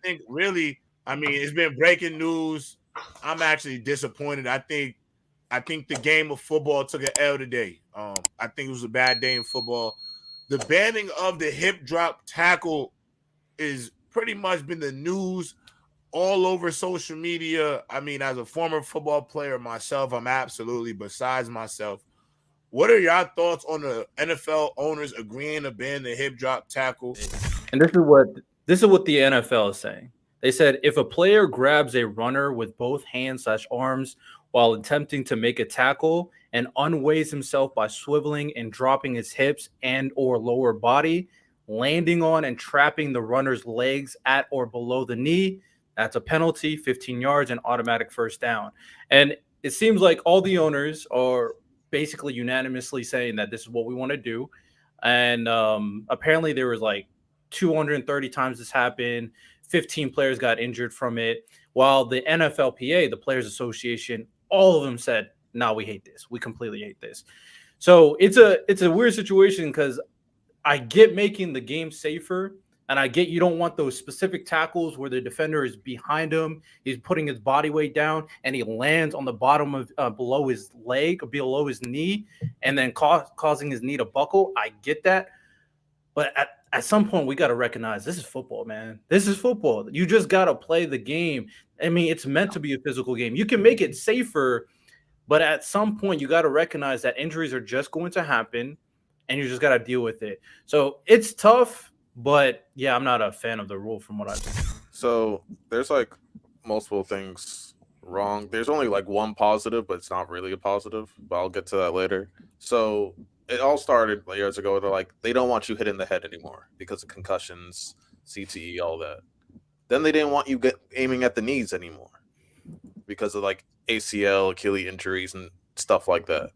think really, I mean, it's been breaking news. I'm actually disappointed. I think the game of football took an L today. I think it was a bad day in football. The banning of the hip drop tackle is pretty much been the news all over social media. I mean, as a former football player myself, I'm absolutely besides myself. What are your thoughts on the NFL owners agreeing to ban the hip drop tackle? And this is what the NFL is saying. They said if a player grabs a runner with both hands/arms while attempting to make a tackle and unweighs himself by swiveling and dropping his hips and or lower body, landing on and trapping the runner's legs at or below the knee, that's a penalty, 15 yards and automatic first down. And it seems like all the owners are basically unanimously saying that this is what we want to do. And apparently there was like 230 times this happened. 15 players got injured from it. While the NFLPA, the Players Association, all of them said, "No, we hate this. We completely hate this." So it's a weird situation because I get making the game safer, and I get you don't want those specific tackles where the defender is behind him, he's putting his body weight down, and he lands on the bottom of below his leg or below his knee, and then causing his knee to buckle. I get that, but at some point we got to recognize this is football, man. This is football. You just got to play the game. I mean, it's meant to be a physical game. You can make it safer, but at some point you got to recognize that injuries are just going to happen and you just got to deal with it. So it's tough, but yeah, I'm not a fan of the rule from what I've seen. So there's like multiple things wrong. There's only like one positive, but it's not really a positive. But I'll get to that later. So it all started years ago. They're like, they don't want you hitting the head anymore because of concussions, CTE, all that. Then they didn't want you aiming at the knees anymore because of like ACL, Achilles injuries, and stuff like that.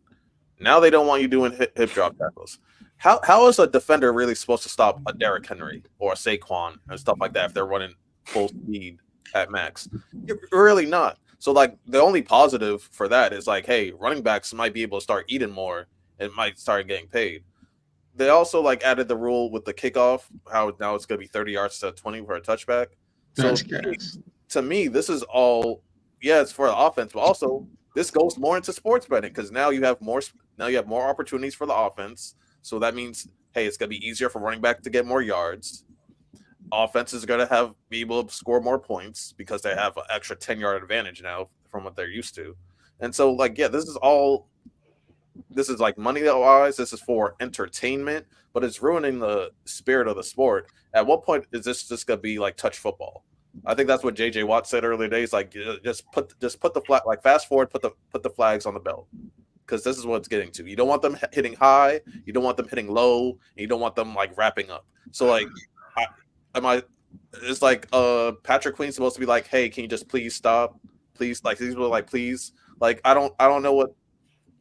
Now they don't want you doing hip drop tackles. How is a defender really supposed to stop a Derrick Henry or a Saquon and stuff like that if they're running full speed at max? You're really not. So like the only positive for that is like, hey, running backs might be able to start eating more and might start getting paid. They also like added the rule with the kickoff, how now it's going to be 30 yards to 20 for a touchback. So to me, this is all, yeah, it's for the offense, but also this goes more into sports betting because now you have more opportunities for the offense. So that means, hey, it's going to be easier for running back to get more yards. Offense is going to be able to score more points because they have an extra 10-yard advantage now from what they're used to. And so, like, yeah, this is like money-wise, this is for entertainment, but it's ruining the spirit of the sport. At what point is this just going to be like touch football? I think that's what J.J. Watt said earlier days. Like, just put the flag, like fast forward, put the flags on the belt. Because this is what it's getting to. You don't want them hitting high, you don't want them hitting low, and you don't want them like wrapping up. So like, it's like Patrick Queen's supposed to be like, hey, can you just please stop, please? Like these people are like, please, like I don't know what,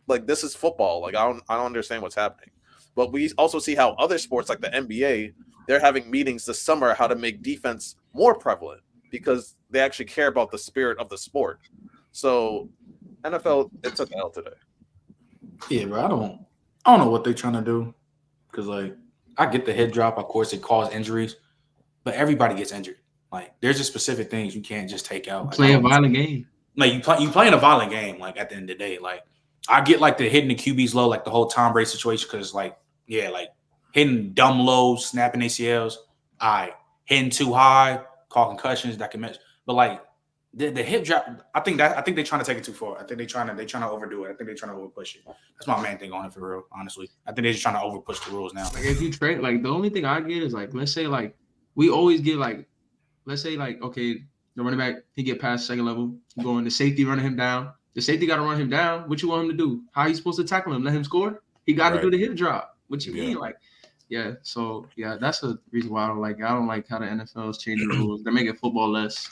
like this is football. Like I don't understand what's happening. But we also see how other sports like the NBA, they're having meetings this summer how to make defense more prevalent because they actually care about the spirit of the sport. So NFL, it took L today. Yeah, bro. I don't know what they're trying to do because, like, I get the head drop. Of course, it causes injuries, but everybody gets injured. Like, there's just specific things you can't just take out. Like, play a violent game. Like, you playing a violent game. Like, at the end of the day, like, I get like the hitting the QBs low, like the whole Tom Brady situation, because like, yeah, like hitting dumb low, snapping ACLs. All right, hitting too high, call concussions that can match. But like. The hip drop, I think they're trying to take it too far. I think they're trying to overdo it. I think they're trying to overpush it. That's my main thing on it for real, honestly. I think they're just trying to overpush the rules now. Like if you trade, like the only thing I get is like, let's say like we always get like, let's say like, okay, the running back he get past second level, going the safety running him down. The safety got to run him down. What you want him to do? How you supposed to tackle him? Let him score? He got to do the hip drop. What you mean? Like, yeah. So yeah, that's the reason why I don't like how the NFL is changing the rules. They're making football less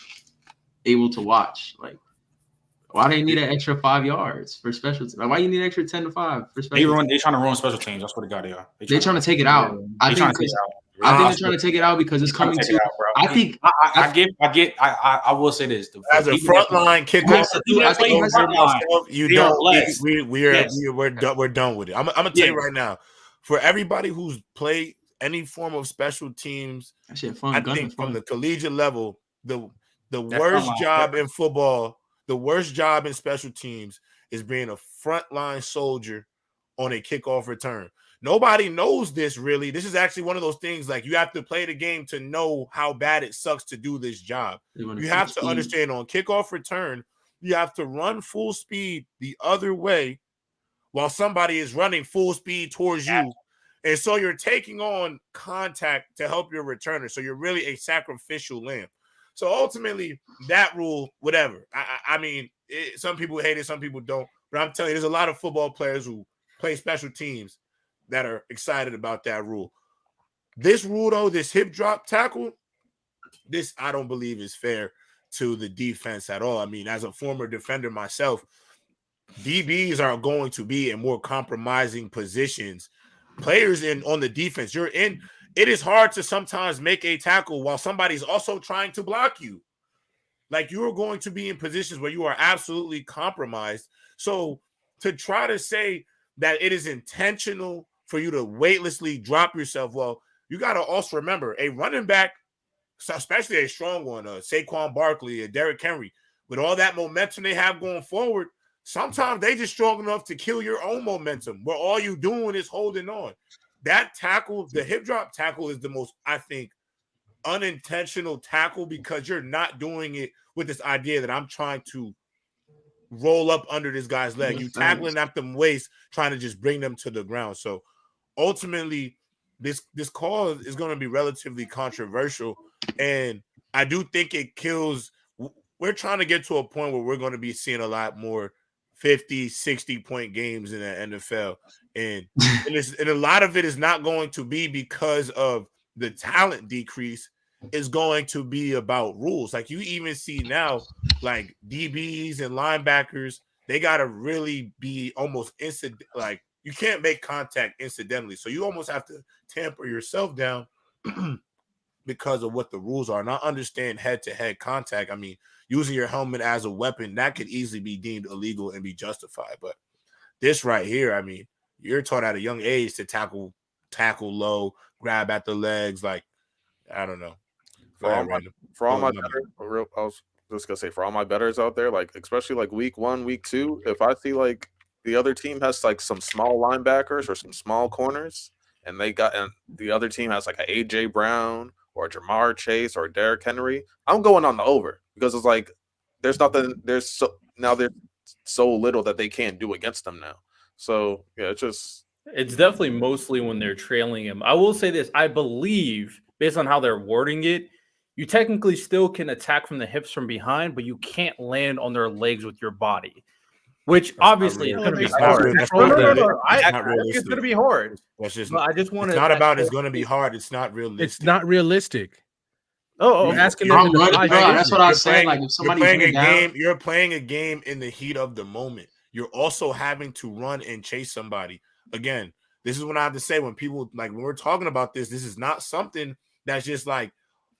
able to watch. Like, why do you need an extra 5 yards for special teams? Like, why you need an extra 10 to 5 for special teams? They're trying to ruin special teams. That's what they got here. They're trying to take it out. I think they're trying to take it out because it's coming to. I think I will say this: as a frontline kickoff, we're done with it. I'm gonna tell you right now, for everybody who's played any form of special teams, I think from the collegiate level, the That front worst line job hurt. in football, the worst job in special teams is being a frontline soldier on a kickoff return. Nobody knows this really. This is actually one of those things like you have to play the game to know how bad it sucks to do this job. You have to understand on kickoff return, you have to run full speed the other way while somebody is running full speed towards you. And so you're taking on contact to help your returner. So you're really a sacrificial lamb. So ultimately, that rule, whatever. I mean, some people hate it, some people don't. But I'm telling you, there's a lot of football players who play special teams that are excited about that rule. This rule, though, this hip drop tackle, this I don't believe is fair to the defense at all. I mean, as a former defender myself, DBs are going to be in more compromising positions. Players on the defense, you're in. It is hard to sometimes make a tackle while somebody's also trying to block you. Like you are going to be in positions where you are absolutely compromised. So to try to say that it is intentional for you to weightlessly drop yourself, well, you got to also remember a running back, especially a strong one, Saquon Barkley, Derrick Henry, with all that momentum they have going forward, sometimes they just strong enough to kill your own momentum where all you doing is holding on. That tackle, the hip drop tackle is the most, I think, unintentional tackle because you're not doing it with this idea that I'm trying to roll up under this guy's leg. You tackling at them waist, trying to just bring them to the ground. So ultimately, this call is going to be relatively controversial. And I do think it kills. We're trying to get to a point where we're going to be seeing a lot more 50, 60-point games in the NFL. And a lot of it is not going to be because of the talent decrease. Is going to be about rules. Like you even see now, like DBs and linebackers, they got to really be almost instant. Like you can't make contact incidentally. So you almost have to tamper yourself down because of what the rules are. And I understand head-to-head contact. I mean, using your helmet as a weapon, that could easily be deemed illegal and be justified. But this right here, I mean, you're taught at a young age to tackle low, grab at the legs. Like, I don't know. For all my betters, I was just gonna say for all my betters out there, like especially like week 1, week 2, if I see like the other team has like some small linebackers or some small corners, and the other team has like a AJ Brown or a Jamar Chase or a Derrick Henry, I'm going on the over because it's like there's so little that they can't do against them now. So yeah, it's definitely mostly when they're trailing him. I will say this: I believe based on how they're wording it, you technically still can attack from the hips from behind, but you can't land on their legs with your body, which obviously is going to be hard. No. It's going to be hard. That's just. I just want to. It's not about it's going to be hard. It's not realistic. It's not realistic. Oh, you're asking them to defy. That's what I said. Like if somebody's you're playing a game in the heat of the moment. You're also having to run and chase somebody. Again, this is what I have to say when people like when we're talking about this. This is not something that's just like,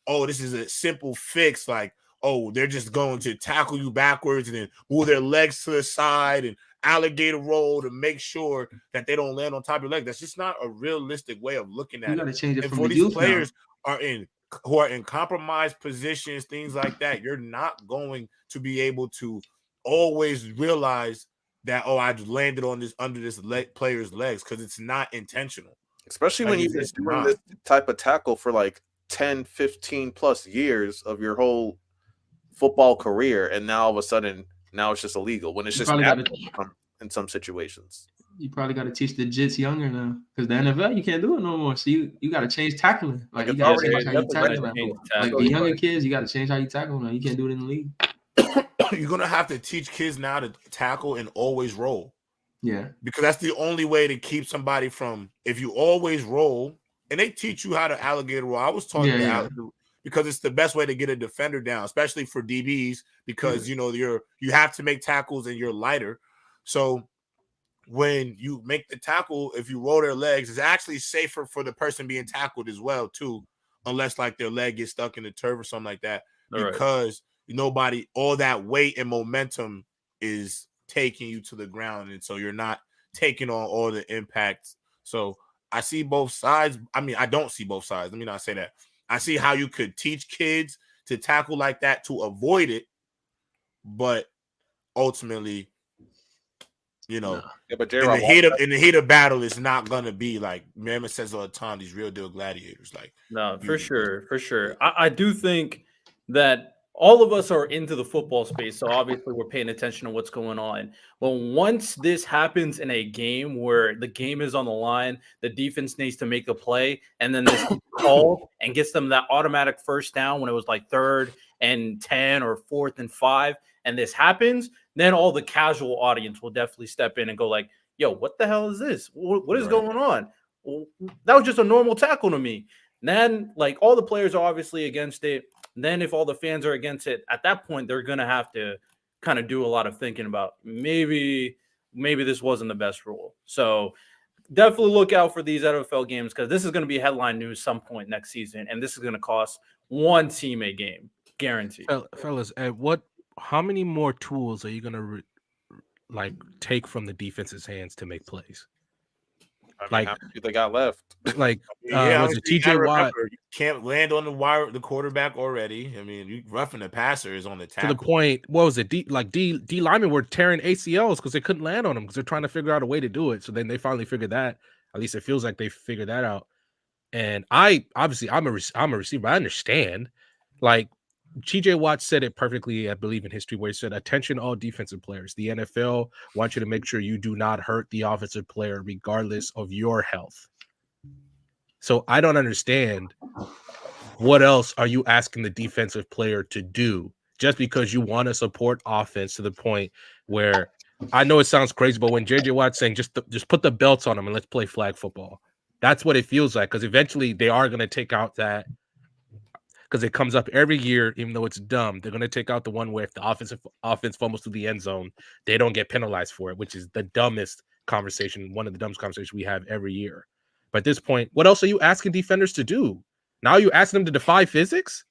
oh, this is a simple fix. Like, oh, they're just going to tackle you backwards and then move their legs to the side and alligator roll to make sure that they don't land on top of your leg. That's just not a realistic way of looking at it. You got to change it and from for the these players who are in compromised positions, things like that, you're not going to be able to always realize that, oh, I just landed on this under this player's legs because it's not intentional. Especially when you've been doing this type of tackle for like 10, 15 plus years of your whole football career, and now all of a sudden, now it's just illegal when it's just in some situations. You probably got to teach the jits younger now because the NFL you can't do it no more. So you got to change tackling. Like you got to change how you tackle them. Like the younger kids, you got to change how you tackle them. You can't do it in the league. You're gonna have to teach kids now to tackle and always roll. Yeah, because that's the only way to keep somebody from. If you always roll, and they teach you how to alligator roll. I was taught because it's the best way to get a defender down, especially for DBs, because you know you have to make tackles and you're lighter. So when you make the tackle, if you roll their legs, it's actually safer for the person being tackled as well too, unless like their leg gets stuck in the turf or something like that, because all that weight and momentum is taking you to the ground, and so you're not taking on all the impacts. So I see both sides. I mean, I don't see both sides. Let me not say that. I see how you could teach kids to tackle like that to avoid it, but ultimately, you know, Yeah, but in the heat of battle, it's not gonna be like Mammoth says all the time. These real deal gladiators, like No, for sure. I do think that all of us are into the football space, so obviously we're paying attention to what's going on. But once this happens in a game where the game is on the line, the defense needs to make a play, and then this call and gets them that automatic first down when it was like 3rd and 10 or 4th and 5, and this happens, then all the casual audience will definitely step in and go like, "Yo, what the hell is this? What is going on? Well, that was just a normal tackle to me." Then, like, all the players are obviously against it. Then, if all the fans are against it, at that point, they're gonna have to kind of do a lot of thinking about maybe this wasn't the best rule. So definitely look out for these NFL games because this is going to be headline news some point next season, and this is going to cost one team a game, guaranteed. Fellas, how many more tools are you gonna take from the defense's hands to make plays? I mean, Like- how many they got left? Like, yeah, was it honestly, you TJ gotta Watt? remember, you can't land on the quarterback already. I mean, you roughing the passer is on the To tackle. the point, what was it? D linemen were tearing ACLs because they couldn't land on them because they're trying to figure out a way to do it. So then they finally figured that. At least it feels like they figured that out. And I'm a receiver. I understand. Like TJ Watt said it perfectly, I believe, in history, where he said, "Attention, all defensive players. The NFL wants you to make sure you do not hurt the offensive player, regardless of your health." So I don't understand. What else are you asking the defensive player to do just because you want to support offense to the point where I know it sounds crazy, but when JJ Watt's saying just put the belts on them and let's play flag football, that's what it feels like because eventually they are going to take out that because it comes up every year, even though it's dumb. They're going to take out the one where if the offense fumbles through the end zone, they don't get penalized for it, which is the dumbest conversation, one of the dumbest conversations we have every year. But at this point, what else are you asking defenders to do? Now you asking them to defy physics?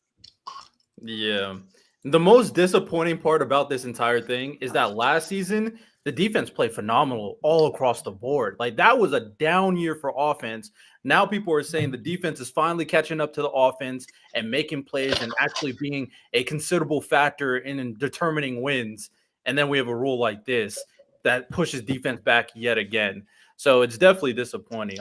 Yeah. The most disappointing part about this entire thing is that last season, the defense played phenomenal all across the board. Like, that was a down year for offense. Now people are saying the defense is finally catching up to the offense and making plays and actually being a considerable factor in determining wins. And then we have a rule like this that pushes defense back yet again. So it's definitely disappointing.